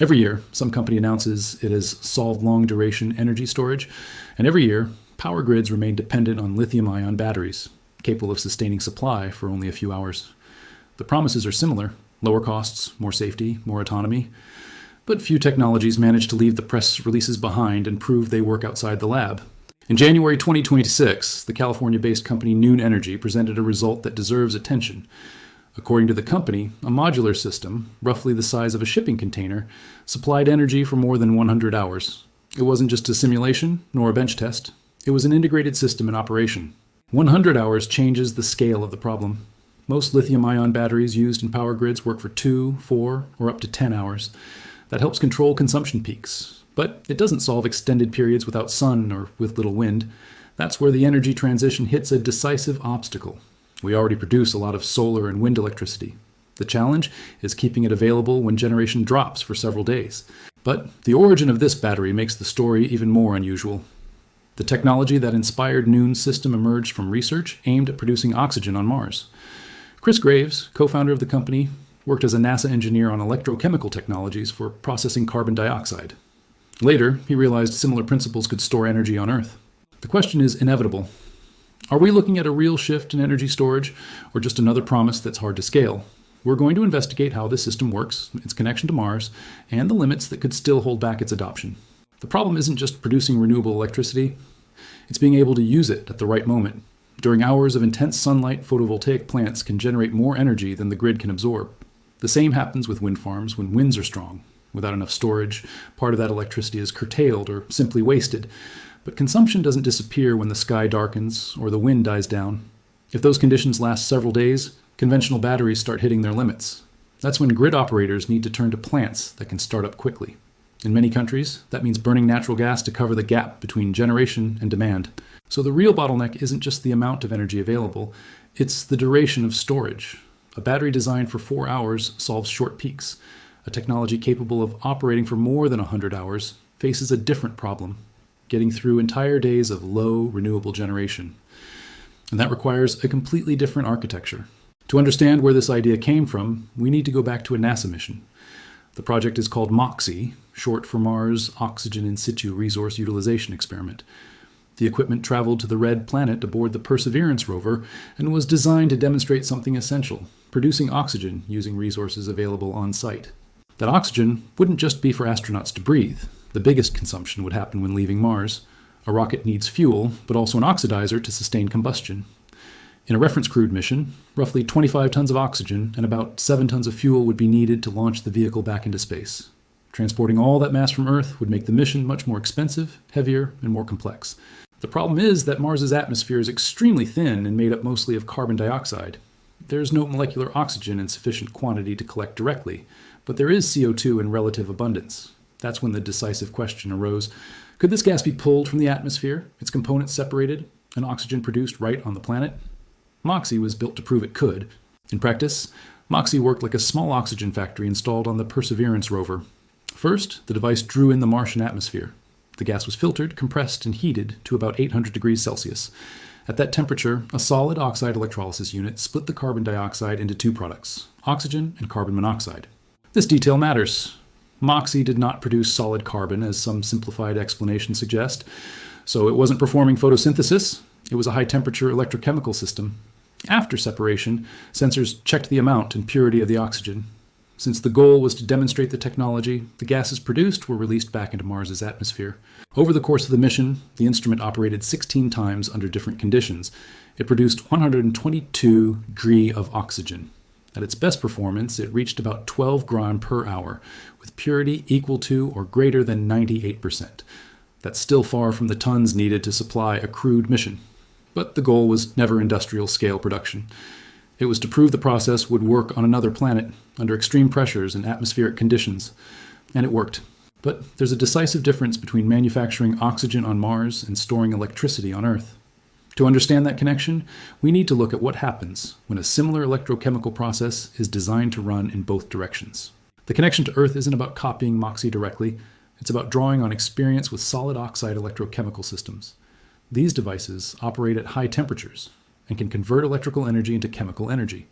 Every year, some company announces it has solved long-duration energy storage, and every year, power grids remain dependent on lithium-ion batteries, capable of sustaining supply for only a few hours. The promises are similar: lower costs, more safety, more autonomy. But few technologies manage to leave the press releases behind and prove they work outside the lab. In January 2026, the California-based company Noon Energy presented a result that deserves attention. According to the company, a modular system, roughly the size of a shipping container, supplied energy for more than 100 hours. It wasn't just a simulation, nor a bench test. It was an integrated system in operation. 100 hours changes the scale of the problem. Most lithium-ion batteries used in power grids work for 2, 4, or up to 10 hours. That helps control consumption peaks. But it doesn't solve extended periods without sun or with little wind. That's where the energy transition hits a decisive obstacle. We already produce a lot of solar and wind electricity. The challenge is keeping it available when generation drops for several days. But the origin of this battery makes the story even more unusual. The technology that inspired Noon's system emerged from research aimed at producing oxygen on Mars. Chris Graves, co-founder of the company, worked as a NASA engineer on electrochemical technologies for processing carbon dioxide. Later, he realized similar principles could store energy on Earth. The question is inevitable. Are we looking at a real shift in energy storage, or just another promise that's hard to scale? We're going to investigate how this system works, its connection to Mars, and the limits that could still hold back its adoption. The problem isn't just producing renewable electricity, it's being able to use it at the right moment. During hours of intense sunlight, photovoltaic plants can generate more energy than the grid can absorb. The same happens with wind farms when winds are strong. Without enough storage, part of that electricity is curtailed or simply wasted. But consumption doesn't disappear when the sky darkens or the wind dies down. If those conditions last several days, conventional batteries start hitting their limits. That's when grid operators need to turn to plants that can start up quickly. In many countries, that means burning natural gas to cover the gap between generation and demand. So the real bottleneck isn't just the amount of energy available, it's the duration of storage. A battery designed for 4 hours solves short peaks. A technology capable of operating for more than 100 hours faces a different problem: getting through entire days of low renewable generation. And that requires a completely different architecture. To understand where this idea came from, we need to go back to a NASA mission. The project is called MOXIE, short for Mars Oxygen In Situ Resource Utilization Experiment. The equipment traveled to the Red Planet aboard the Perseverance rover and was designed to demonstrate something essential: producing oxygen using resources available on site. That oxygen wouldn't just be for astronauts to breathe. The biggest consumption would happen when leaving Mars. A rocket needs fuel, but also an oxidizer to sustain combustion. In a reference crewed mission, roughly 25 tons of oxygen and about 7 tons of fuel would be needed to launch the vehicle back into space. Transporting all that mass from Earth would make the mission much more expensive, heavier, and more complex. The problem is that Mars's atmosphere is extremely thin and made up mostly of carbon dioxide. There's no molecular oxygen in sufficient quantity to collect directly, but there is CO2 in relative abundance. That's when the decisive question arose: could this gas be pulled from the atmosphere, its components separated, and oxygen produced right on the planet? MOXIE was built to prove it could. In practice, MOXIE worked like a small oxygen factory installed on the Perseverance rover. First, the device drew in the Martian atmosphere. The gas was filtered, compressed, and heated to about 800 degrees Celsius. At that temperature, a solid oxide electrolysis unit split the carbon dioxide into 2 products: oxygen and carbon monoxide. This detail matters. MOXIE did not produce solid carbon, as some simplified explanations suggest, so it wasn't performing photosynthesis. It was a high-temperature electrochemical system. After separation, sensors checked the amount and purity of the oxygen. Since the goal was to demonstrate the technology, the gases produced were released back into Mars's atmosphere. Over the course of the mission, the instrument operated 16 times under different conditions. It produced 122 G of oxygen. At its best performance, it reached about 12 gram per hour, with purity equal to or greater than 98%. That's still far from the tons needed to supply a crewed mission. But the goal was never industrial-scale production. It was to prove the process would work on another planet, under extreme pressures and atmospheric conditions. And it worked. But there's a decisive difference between manufacturing oxygen on Mars and storing electricity on Earth. To understand that connection, we need to look at what happens when a similar electrochemical process is designed to run in both directions. The connection to Earth isn't about copying MOXIE directly. It's about drawing on experience with solid oxide electrochemical systems. These devices operate at high temperatures and can convert electrical energy into chemical energy.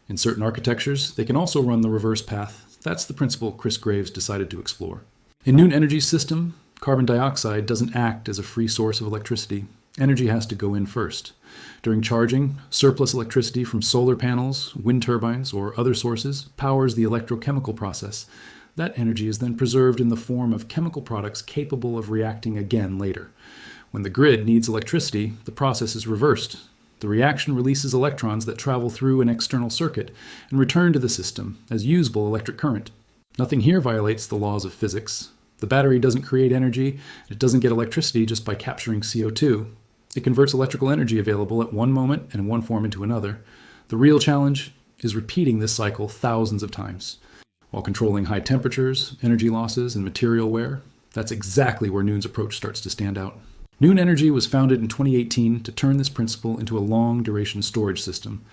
In certain architectures, they can also run the reverse path That's the principle Chris Graves decided to explore. In New Energy's system, carbon dioxide doesn't act as a free source of electricity. Energy has to go in first. During charging, surplus electricity from solar panels, wind turbines, or other sources powers the electrochemical process. That energy is then preserved in the form of chemical products capable of reacting again later. When the grid needs electricity, the process is reversed. The reaction releases electrons that travel through an external circuit and return to the system as usable electric current. Nothing here violates the laws of physics. The battery doesn't create energy, it doesn't get electricity just by capturing CO2. It converts electrical energy available at one moment and in one form into another. The real challenge is repeating this cycle thousands of times. While controlling high temperatures, energy losses, and material wear, that's exactly where Noon's approach starts to stand out. Noon Energy was founded in 2018 to turn this principle into a long-duration storage system.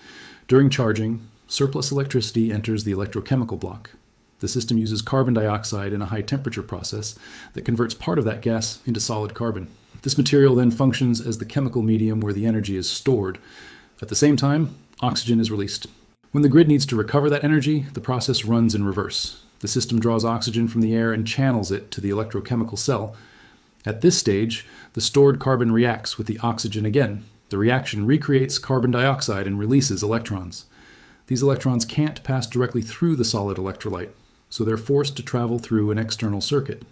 During charging, surplus electricity enters the electrochemical block. The system uses carbon dioxide in a high-temperature process that converts part of that gas into solid carbon. This material then functions as the chemical medium where the energy is stored. At the same time, oxygen is released. When the grid needs to recover that energy, the process runs in reverse. The system draws oxygen from the air and channels it to the electrochemical cell. At this stage, the stored carbon reacts with the oxygen again. The reaction recreates carbon dioxide and releases electrons. These electrons can't pass directly through the solid electrolyte, so they're forced to travel through an external circuit.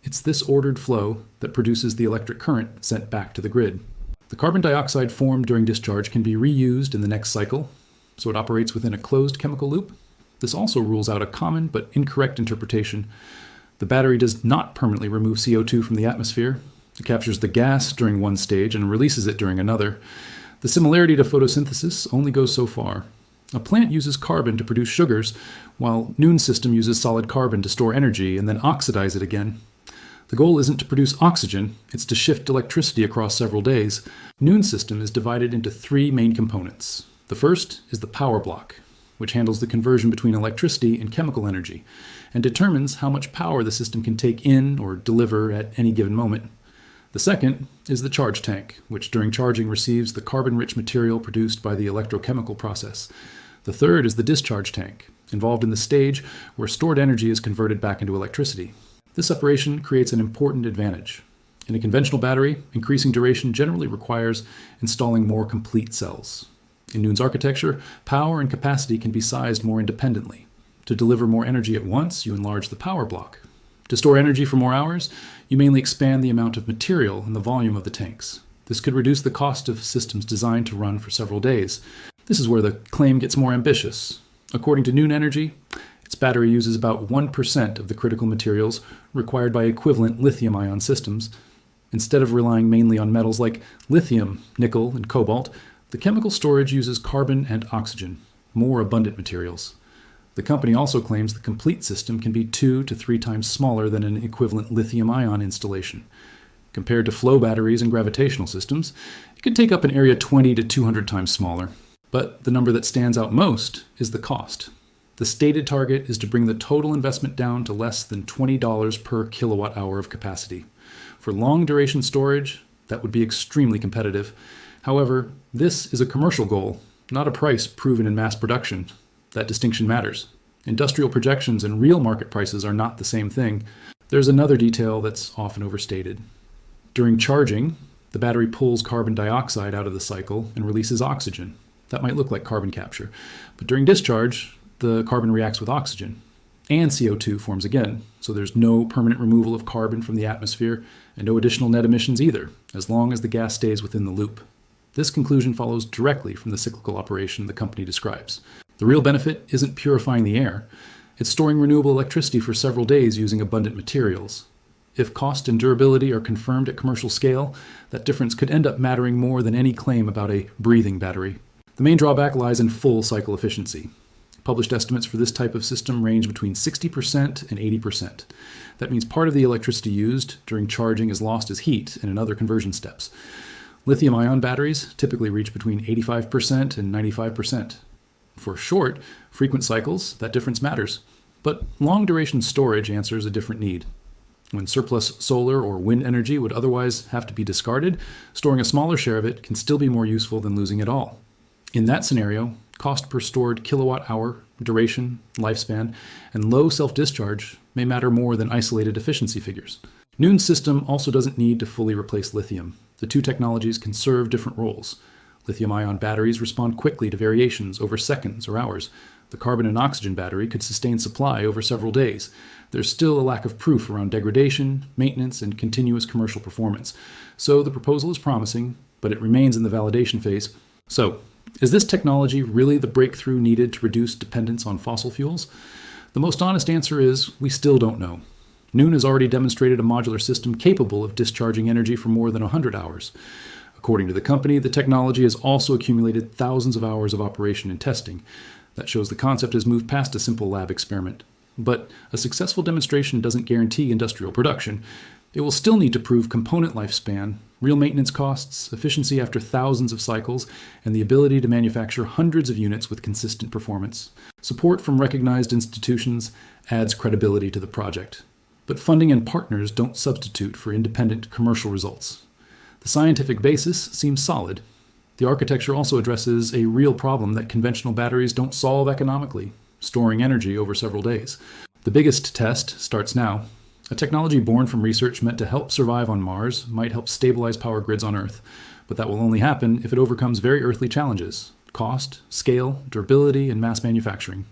It's this ordered flow that produces the electric current sent back to the grid. The carbon dioxide formed during discharge can be reused in the next cycle, so it operates within a closed chemical loop. This also rules out a common but incorrect interpretation. The battery does not permanently remove CO2 from the atmosphere. It captures the gas during one stage and releases it during another. The similarity to photosynthesis only goes so far. A plant uses carbon to produce sugars, while Noon's system uses solid carbon to store energy and then oxidize it again. The goal isn't to produce oxygen, it's to shift electricity across several days. Noon's system is divided into three main components. The first is the power block, which handles the conversion between electricity and chemical energy, and determines how much power the system can take in or deliver at any given moment. The second is the charge tank, which during charging receives the carbon-rich material produced by the electrochemical process. The third is the discharge tank, involved in the stage where stored energy is converted back into electricity. This operation creates an important advantage. In a conventional battery, increasing duration generally requires installing more complete cells. In Noon's architecture, power and capacity can be sized more independently. To deliver more energy at once, you enlarge the power block. To store energy for more hours, you mainly expand the amount of material and the volume of the tanks. This could reduce the cost of systems designed to run for several days. This is where the claim gets more ambitious. According to Noon Energy, its battery uses about 1% of the critical materials required by equivalent lithium-ion systems. Instead of relying mainly on metals like lithium, nickel, and cobalt, the chemical storage uses carbon and oxygen, more abundant materials. The company also claims the complete system can be 2 to 3 times smaller than an equivalent lithium-ion installation. Compared to flow batteries and gravitational systems, it could take up an area 20 to 200 times smaller. But the number that stands out most is the cost. The stated target is to bring the total investment down to less than $20 per kilowatt hour of capacity. For long-duration storage, that would be extremely competitive. However, this is a commercial goal, not a price proven in mass production. That distinction matters. Industrial projections and real market prices are not the same thing. There's another detail that's often overstated. During charging, the battery pulls carbon dioxide out of the cycle and releases oxygen. That might look like carbon capture. But during discharge, the carbon reacts with oxygen, and CO2 forms again, so there's no permanent removal of carbon from the atmosphere and no additional net emissions either, as long as the gas stays within the loop. This conclusion follows directly from the cyclical operation the company describes. The real benefit isn't purifying the air, it's storing renewable electricity for several days using abundant materials. If cost and durability are confirmed at commercial scale, that difference could end up mattering more than any claim about a breathing battery. The main drawback lies in full cycle efficiency. Published estimates for this type of system range between 60% and 80%. That means part of the electricity used during charging is lost as heat and in other conversion steps. Lithium-ion batteries typically reach between 85% and 95%. For short, frequent cycles, that difference matters. But long-duration storage answers a different need. When surplus solar or wind energy would otherwise have to be discarded, storing a smaller share of it can still be more useful than losing it all. In that scenario, Cost per stored kilowatt hour, duration, lifespan, and low self-discharge may matter more than isolated efficiency figures. Noon's system also doesn't need to fully replace lithium. The two technologies can serve different roles. Lithium-ion batteries respond quickly to variations over seconds or hours. The carbon and oxygen battery could sustain supply over several days. There's still a lack of proof around degradation, maintenance, and continuous commercial performance. So the proposal is promising, but it remains in the validation phase. So, is this technology really the breakthrough needed to reduce dependence on fossil fuels? The most honest answer is we still don't know. Noon has already demonstrated a modular system capable of discharging energy for more than 100 hours. According to the company, the technology has also accumulated thousands of hours of operation and testing. That shows the concept has moved past a simple lab experiment. But a successful demonstration doesn't guarantee industrial production. It will still need to prove component lifespan, real maintenance costs, efficiency after thousands of cycles, and the ability to manufacture hundreds of units with consistent performance. Support from recognized institutions adds credibility to the project. But funding and partners don't substitute for independent commercial results. The scientific basis seems solid. The architecture also addresses a real problem that conventional batteries don't solve economically: storing energy over several days. The biggest test starts now. A technology born from research meant to help survive on Mars might help stabilize power grids on Earth, but that will only happen if it overcomes very earthly challenges: cost, scale, durability, and mass manufacturing.